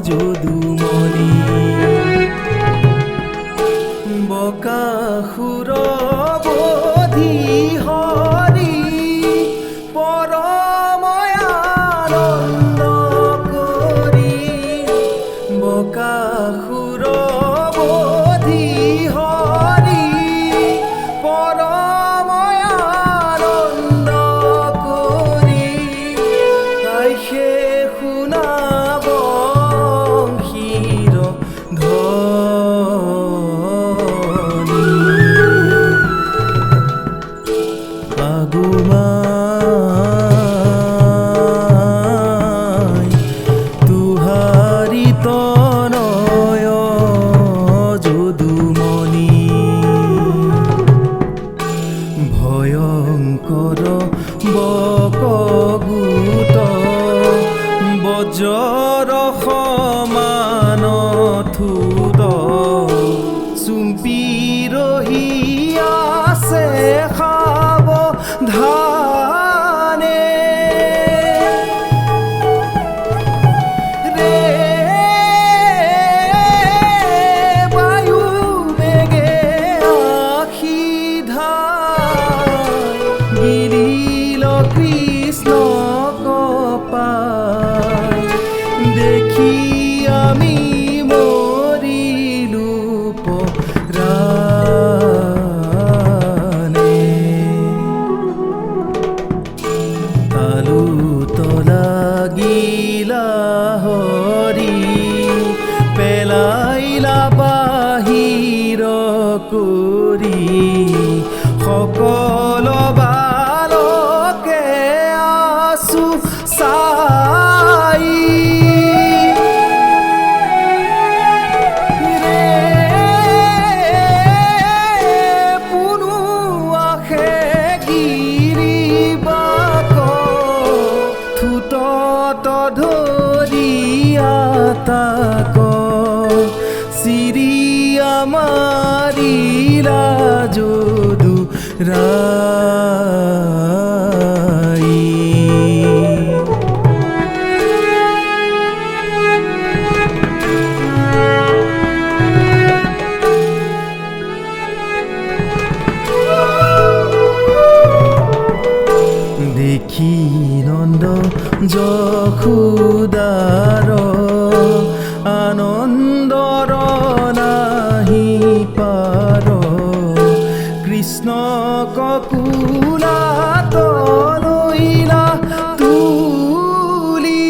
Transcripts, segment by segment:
যদুমণি বকাসুৰ বধি হৰি পৰময় আনন্দ কৰি বকাসুৰ বধি হৰি পৰময় আনন্দ কৰি তাইহে শুনাব বংশীৰ ধ্বনি আগুমাই তুহাৰি তনয় যদুমণি ভয়ংকৰ বকগুট বজ্ৰৰ সমান থুদ চুম্পি ৰহি আছে সাৱধানে ৰে বায়ু বেগে আশী ধাই গিৰিল কৃষ্ণক পাই দেখি আমি মৰিলো পৰাণে তালু তলাগিলা হৰি পেলাইলা বাহিৰ কৰি সকল বালকে আছো চাই তাক চিৰি আমাৰিলা যদু ৰাই দেখি নন্দ যশোদাৰ আনন্দৰ নাহি পাৰ কৃষ্ণক কোলাত লৈলা তুলি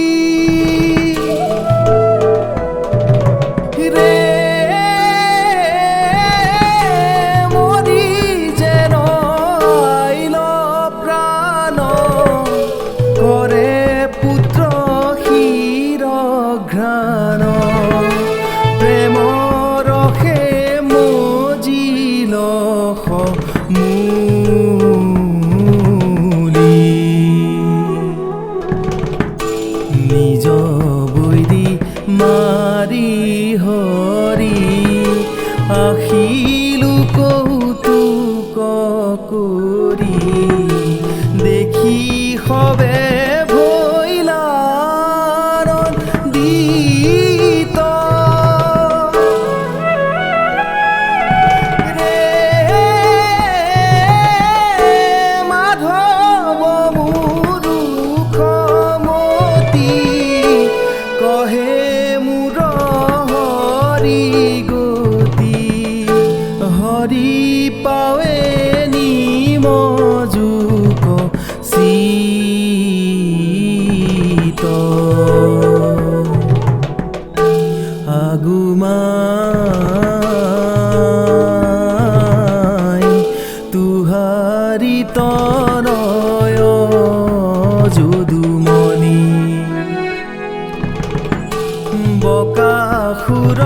ৰে মৰি যেন আইল প্ৰাণ কৰে পুত্ৰ শিৰ ঘ্ৰাণ প্ৰেমৰসে মজিল মূলি নিজ বৈৰী মাৰি হৰি আহিলো কৌতুক কৰি দেখি সবে হৰি পাৱে নিমজুক চিত আগুমাই তুহাৰি তনয় যদুমণি বকাসুৰ